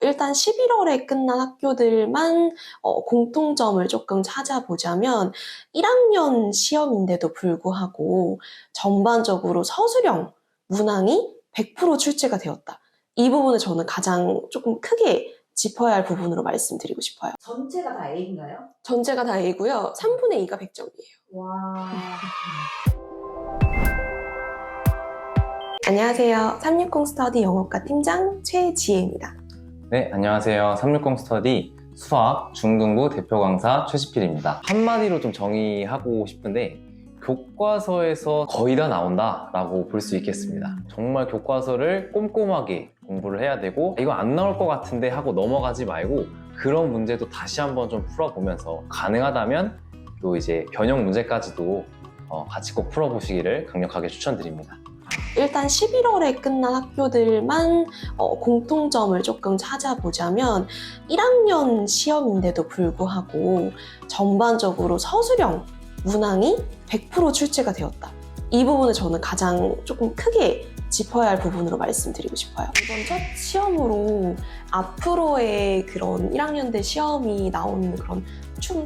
일단 11월에 끝난 학교들만 공통점을 조금 찾아보자면 1학년 시험인데도 불구하고 전반적으로 서술형 문항이 100% 출제가 되었다. 이 부분을 저는 가장 조금 크게 짚어야 할 부분으로 말씀드리고 싶어요. 전체가 다 A인가요? 전체가 다 A고요. 3분의 2가 100점이에요. 와. 안녕하세요. 360 스터디 영어과 팀장 최지혜입니다. 네, 안녕하세요. 360 스터디 수학 중등부 대표 강사 최시필입니다. 한마디로 좀 정의하고 싶은데 교과서에서 거의 다 나온다라고 볼 수 있겠습니다. 정말 교과서를 꼼꼼하게 공부를 해야 되고 이거 안 나올 것 같은데 하고 넘어가지 말고 그런 문제도 다시 한번 좀 풀어보면서 가능하다면 또 이제 변형 문제까지도 같이 꼭 풀어보시기를 강력하게 추천드립니다. 일단 11월에 끝난 학교들만 공통점을 조금 찾아보자면 1학년 시험인데도 불구하고 전반적으로 서술형 문항이 100% 출제가 되었다. 이 부분을 저는 가장 조금 크게 짚어야 할 부분으로 말씀드리고 싶어요. 이번 첫 시험으로 앞으로의 그런 1학년대 시험이 나오는 그런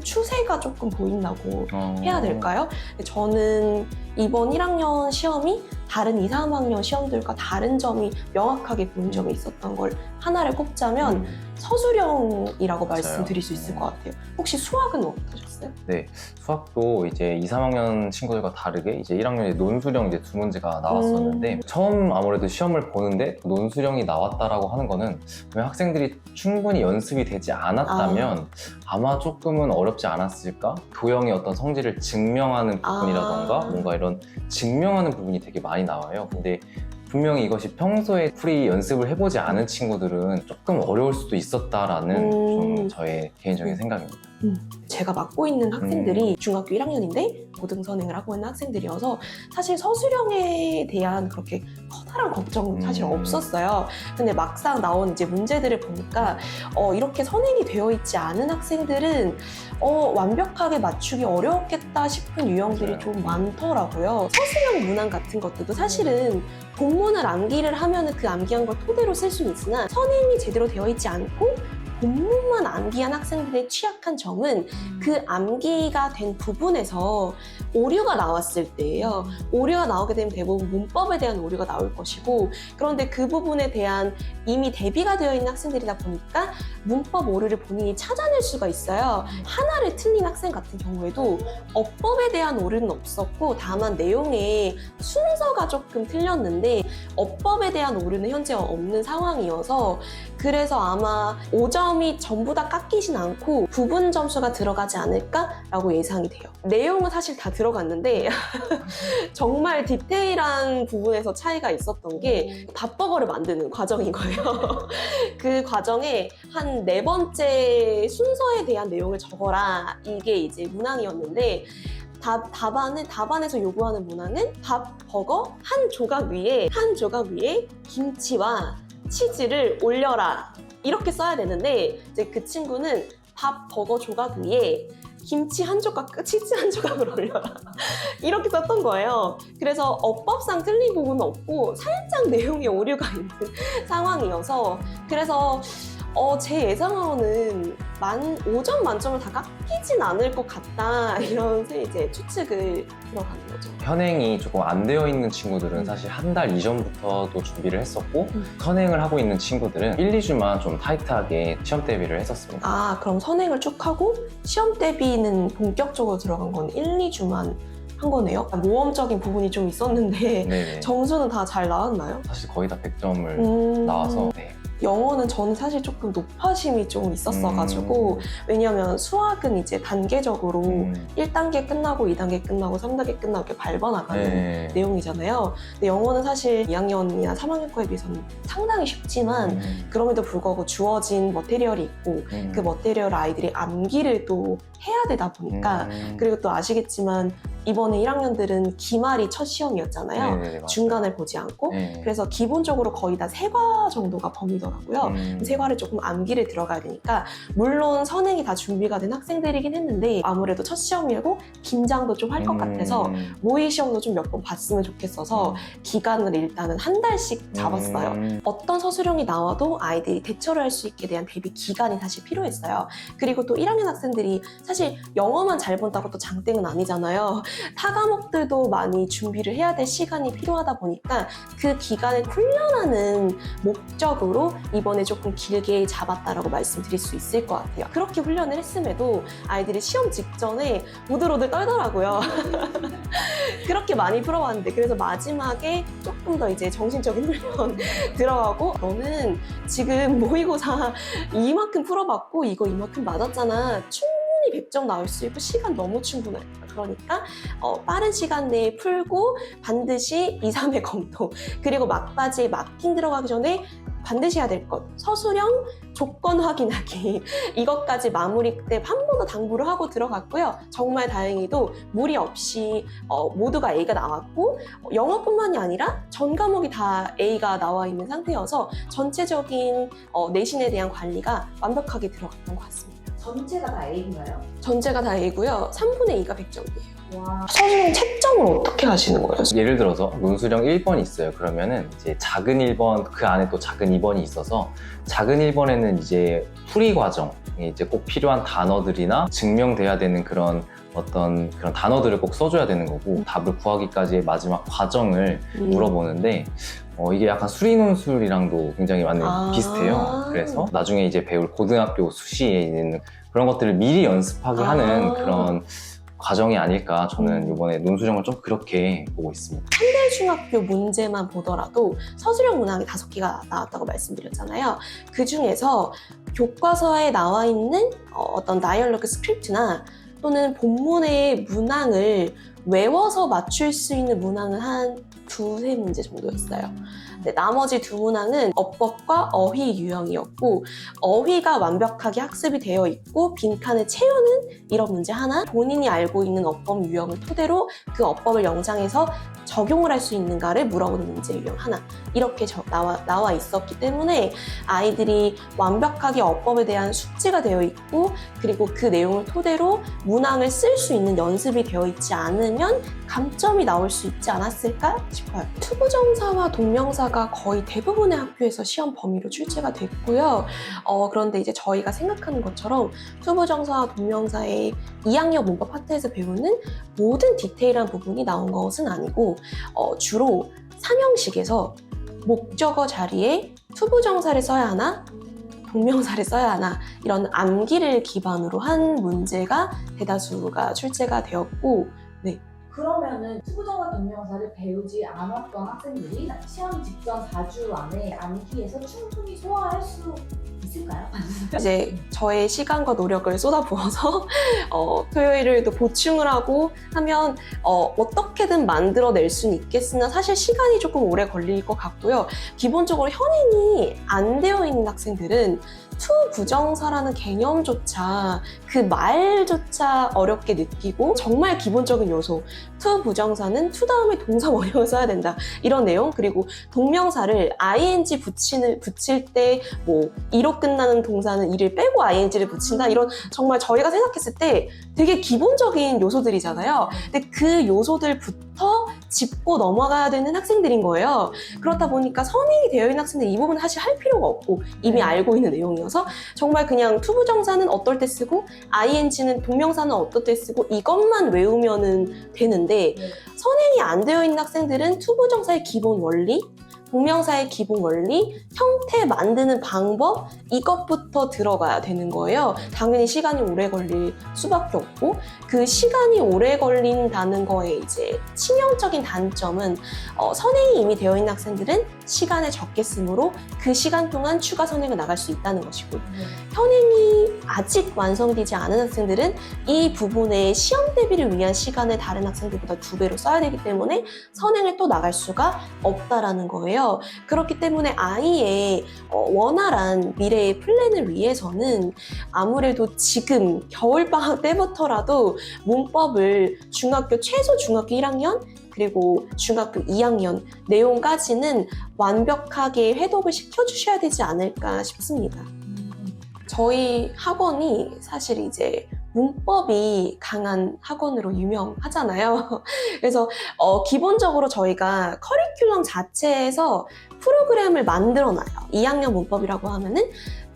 추세가 조금 보인다고 해야 될까요? 저는 이번 1학년 시험이 다른 2, 3학년 시험들과 다른 점이 명확하게 보인 점이 있었던 걸 하나를 꼽자면 서술형이라고 말씀드릴 수 있을 것 같아요. 혹시 수학은 어떠셨어요? 네, 수학도 이제 2, 3학년 친구들과 다르게 이제 1학년에 논술형 이제 두 문제가 나왔었는데 처음 아무래도 시험을 보는데 논술형이 나왔다라고 하는 거는 학생들이 충분히 연습이 되지 않았다면 아마 조금은 어렵지 않았을까? 교형의 어떤 성질을 증명하는 부분이라던가 뭔가 이런 증명하는 부분이 되게 많이 나와요. 근데 분명히 이것이 평소에 풀이 연습을 해보지 않은 친구들은 조금 어려울 수도 있었다라는 좀 저의 개인적인 생각입니다. 제가 맡고 있는 학생들이 중학교 1학년인데 고등선행을 하고 있는 학생들이어서 사실 서술형에 대한 그렇게 커다란 걱정은 사실 없었어요. 근데 막상 나온 이제 문제들을 보니까 이렇게 선행이 되어 있지 않은 학생들은 완벽하게 맞추기 어려웠겠다 싶은 유형들이 좀 많더라고요. 서술형 문항 같은 것들도 사실은 본문을 암기를 하면 그 암기한 걸 토대로 쓸 수는 있으나 선행이 제대로 되어 있지 않고 본문만 암기한 학생들의 취약한 점은 그 암기가 된 부분에서 오류가 나왔을 때예요. 오류가 나오게 되면 대부분 문법에 대한 오류가 나올 것이고, 그런데 그 부분에 대한 이미 대비가 되어 있는 학생들이다 보니까 문법 오류를 본인이 찾아낼 수가 있어요. 하나를 틀린 학생 같은 경우에도 어법에 대한 오류는 없었고 다만 내용의 순서가 조금 틀렸는데 어법에 대한 오류는 현재 없는 상황이어서 그래서 아마 5점이 전부 다 깎이진 않고 부분 점수가 들어가지 않을까라고 예상이 돼요. 내용은 사실 다 들어갔는데 정말 디테일한 부분에서 차이가 있었던 게 밥버거를 만드는 과정인 거예요. 그 과정에 한 4번째 순서에 대한 내용을 적어라, 이게 이제 문항이었는데 답안에서 요구하는 문항은 밥버거 한 조각 위에 김치와 치즈를 올려라, 이렇게 써야 되는데 이제 그 친구는 밥버거 조각 위에 김치 한 조각, 치즈 한 조각을 올려라 이렇게 썼던 거예요. 그래서 어법상 틀린 부분은 없고 살짝 내용에 오류가 있는 상황이어서 그래서 제 예상으로는 5점 만점을 다 깎이진 않을 것 같다, 이런 이제 추측을 들어가는 거죠. 현행이 조금 안 되어 있는 친구들은 사실 한 달 이전부터도 준비를 했었고 선행을 하고 있는 친구들은 1, 2주만 좀 타이트하게 시험 대비를 했었습니다. 그럼 선행을 쭉 하고 시험 대비는 본격적으로 들어간 건 1, 2주만 한 거네요? 모험적인 부분이 좀 있었는데 네네. 점수는 다 잘 나왔나요? 사실 거의 다 100점을 나와서 영어는 저는 사실 조금 높아심이 좀 있었어가지고 왜냐면 수학은 이제 단계적으로 1단계 끝나고 2단계 끝나고 3단계 끝나고 이렇게 밟아나가는 내용이잖아요. 근데 영어는 사실 2학년이나 3학년 거에 비해서는 상당히 쉽지만 그럼에도 불구하고 주어진 머티리얼이 있고 그 머티리얼 아이들이 암기를 또 해야 되다 보니까 그리고 또 아시겠지만 이번에 1학년들은 기말이 첫 시험이었잖아요. 네네네, 맞아요. 중간을 보지 않고. 네. 그래서 기본적으로 거의 다 3과 정도가 범위더라고요. 3과를 조금 암기를 들어가야 되니까 물론 선행이 다 준비가 된 학생들이긴 했는데 아무래도 첫 시험이고 긴장도 좀 할 것 같아서 모의 시험도 좀 몇 번 봤으면 좋겠어서 기간을 일단은 한 달씩 잡았어요. 어떤 서술형이 나와도 아이들이 대처를 할 수 있게 대한 대비 기간이 사실 필요했어요. 그리고 또 1학년 학생들이 사실 영어만 잘 본다고 또 장땡은 아니잖아요. 타 과목들도 많이 준비를 해야 될 시간이 필요하다 보니까 그 기간을 훈련하는 목적으로 이번에 조금 길게 잡았다라고 말씀드릴 수 있을 것 같아요. 그렇게 훈련을 했음에도 아이들이 시험 직전에 오들오들 떨더라고요. 그렇게 많이 풀어봤는데 그래서 마지막에 조금 더 이제 정신적인 훈련 들어가고 너는 지금 모의고사 이만큼 풀어봤고 이거 이만큼 맞았잖아. 충분히 100점 나올 수 있고 시간 너무 충분해. 그러니까 빠른 시간 내에 풀고 반드시 2, 3회 검토 그리고 막바지에 마킹 들어가기 전에 반드시 해야 될 것 서술형 조건 확인하기 이것까지 마무리 때 한 번 더 당부를 하고 들어갔고요. 정말 다행히도 무리 없이 모두가 A가 나왔고 영어뿐만이 아니라 전 과목이 다 A가 나와 있는 상태여서 전체적인 내신에 대한 관리가 완벽하게 들어갔던 것 같습니다. 전체가 다 A인가요? 전체가 다 A고요. 3분의 2가 100점이에요. 와. 서술형 채점을 어떻게 하시는 거예요? 예를 들어서 논술형 1번이 있어요. 그러면은 이제 작은 1번 그 안에 또 작은 2번이 있어서 작은 1번에는 이제 풀이 과정 이제 꼭 필요한 단어들이나 증명돼야 되는 그런 어떤 그런 단어들을 꼭 써줘야 되는 거고 답을 구하기까지의 마지막 과정을 물어보는데 이게 약간 수리논술이랑도 굉장히 많이 비슷해요. 그래서 나중에 이제 배울 고등학교 수시에 있는 그런 것들을 미리 연습하게 하는 그런 과정이 아닐까 저는 이번에 논술형을 좀 그렇게 보고 있습니다. 중학교 문제만 보더라도 서술형 문항이 5개가 나왔다고 말씀드렸잖아요. 그 중에서 교과서에 나와 있는 어떤 다이얼로그 스크립트나 또는 본문의 문항을 외워서 맞출 수 있는 문항은 한 2-3문제 정도였어요. 나머지 2문항은 어법과 어휘 유형이었고 어휘가 완벽하게 학습이 되어 있고 빈칸을 채우는 이런 문제 하나 본인이 알고 있는 어법 유형을 토대로 그 어법을 영상에서 적용을 할 수 있는가를 물어보는 문제 유형 하나 이렇게 나와 있었기 때문에 아이들이 완벽하게 어법에 대한 숙지가 되어 있고 그리고 그 내용을 토대로 문항을 쓸 수 있는 연습이 되어 있지 않으면 감점이 나올 수 있지 않았을까 싶어요. 투부정사와 동명사가 거의 대부분의 학교에서 시험 범위로 출제가 됐고요. 그런데 이제 저희가 생각하는 것처럼 투부정사와 동명사의 2학년 문법 파트에서 배우는 모든 디테일한 부분이 나온 것은 아니고 주로 3형식에서 목적어 자리에 투부정사를 써야 하나 동명사를 써야 하나 이런 암기를 기반으로 한 문제가 대다수가 출제가 되었고 그러면은 투부정사 동명사를 배우지 않았던 학생들이 시험 직전 4주 안에 암기해서 충분히 소화할 수 있을까요? 이제 저의 시간과 노력을 쏟아부어서 토요일을 또 보충을 하고 하면 어떻게든 만들어낼 수는 있겠으나 사실 시간이 조금 오래 걸릴 것 같고요. 기본적으로 현행이 안 되어 있는 학생들은 투부정사라는 개념조차 그 말조차 어렵게 느끼고 정말 기본적인 요소 투부정사는 투 다음에 동사 원형을 써야 된다 이런 내용 그리고 동명사를 ing 붙일 때 뭐 이로 끝나는 동사는 이를 빼고 ing를 붙인다 이런 정말 저희가 생각했을 때 되게 기본적인 요소들이잖아요. 근데 그 요소들부터 짚고 넘어가야 되는 학생들인 거예요. 그렇다 보니까 선행이 되어 있는 학생들은 이 부분은 사실 할 필요가 없고 이미 알고 있는 내용이어서 정말 그냥 투부정사는 어떨 때 쓰고 ing는 동명사는 어떨 때 쓰고 이것만 외우면 되는데 선행이 안 되어 있는 학생들은 투부정사의 기본 원리 동명사의 기본 원리, 형태 만드는 방법 이것부터 들어가야 되는 거예요. 당연히 시간이 오래 걸릴 수밖에 없고 그 시간이 오래 걸린다는 거에 이제 치명적인 단점은 선행이 이미 되어 있는 학생들은 시간을 적게 쓰므로 그 시간 동안 추가 선행을 나갈 수 있다는 것이고 현행이 아직 완성되지 않은 학생들은 이 부분에 시험 대비를 위한 시간을 다른 학생들보다 2배로 써야 되기 때문에 선행을 또 나갈 수가 없다라는 거예요. 그렇기 때문에 아이의 원활한 미래의 플랜을 위해서는 아무래도 지금 겨울방학 때부터라도 문법을 최소 중학교 1학년 그리고 중학교 2학년 내용까지는 완벽하게 회독을 시켜주셔야 되지 않을까 싶습니다. 저희 학원이 사실 이제 문법이 강한 학원으로 유명하잖아요. 그래서 기본적으로 저희가 커리큘럼 자체에서 프로그램을 만들어놔요. 2학년 문법이라고 하면은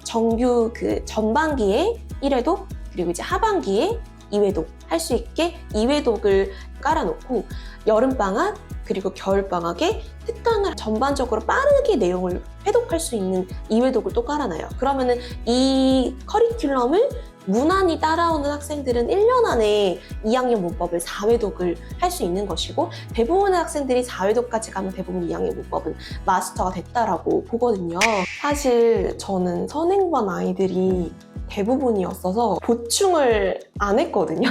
정규 그 전반기에 1회독 그리고 이제 하반기에 2회독 할 수 있게 2회독을 깔아놓고 여름방학 그리고 겨울방학에 특강을 전반적으로 빠르게 내용을 회독할 수 있는 2회독을 또 깔아놔요. 그러면은 이 커리큘럼을 무난히 따라오는 학생들은 1년 안에 2학년 문법을 4회독을 할 수 있는 것이고 대부분의 학생들이 4회독까지 가면 대부분 2학년 문법은 마스터가 됐다라고 보거든요. 사실 저는 선행반 아이들이 대부분이었어서 보충을 안 했거든요.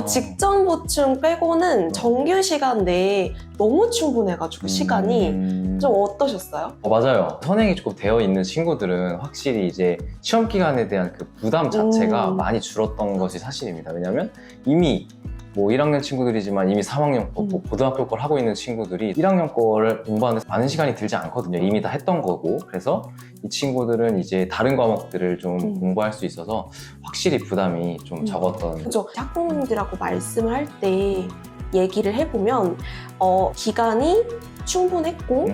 직전 보충 빼고는 정규 시간 내에 너무 충분해가지고 시간이 좀 어떠셨어요? 맞아요. 선행이 조금 되어 있는 친구들은 확실히 이제 시험 기간에 대한 그 부담 자체가 많이 줄었던 것이 사실입니다. 왜냐면 이미 뭐 1학년 친구들이지만 이미 3학년 거, 뭐 고등학교 걸 하고 있는 친구들이 1학년 거를 공부하는 데 많은 시간이 들지 않거든요. 이미 다 했던 거고. 그래서 이 친구들은 이제 다른 과목들을 좀 공부할 수 있어서 확실히 부담이 좀 적었던. 그죠. 학부모님들하고 말씀을 할 때 얘기를 해보면 기간이 충분했고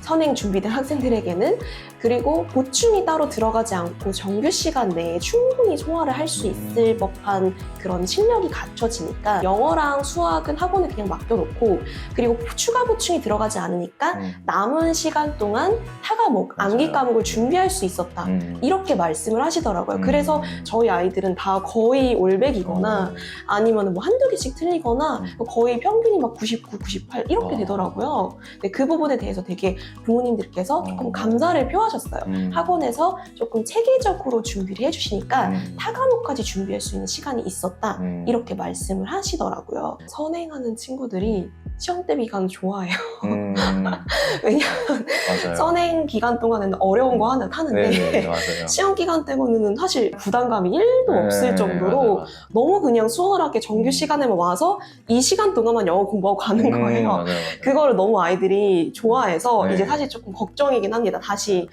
선행 준비된 학생들에게는 그리고 보충이 따로 들어가지 않고 정규 시간 내에 충분히 소화를 할 수 있을 법한 그런 실력이 갖춰지니까 영어랑 수학은 학원에 그냥 맡겨놓고 그리고 추가 보충이 들어가지 않으니까 남은 시간 동안 타과목, 암기 과목을 준비할 수 있었다. 이렇게 말씀을 하시더라고요. 그래서 저희 아이들은 다 거의 올백이거나 아니면 뭐 한두 개씩 틀리거나 거의 평균이 막 99, 98 이렇게 되더라고요. 근데 그 부분에 대해서 되게 부모님들께서 조금 감사를 표하셨어요. 학원에서 조금 체계적으로 준비를 해주시니까 타과목까지 준비할 수 있는 시간이 있었다. 이렇게 말씀을 하시더라고요. 선행하는 친구들이 시험 대 기간 좋아해요. 왜냐면 맞아요. 선행 기간 동안에는 어려운 거 하나 타는데 네네, 맞아요. 시험 기간 때문에는 사실 부담감이 1도 없을 정도로 맞아요. 너무 그냥 수월하게 정규 시간에만 와서 이 시간 동안만 영어 공부하고 가는 거예요. 맞아요. 그거를 너무 아이들이 좋아해서 네. 이제 사실 조금 걱정이긴 합니다. 다시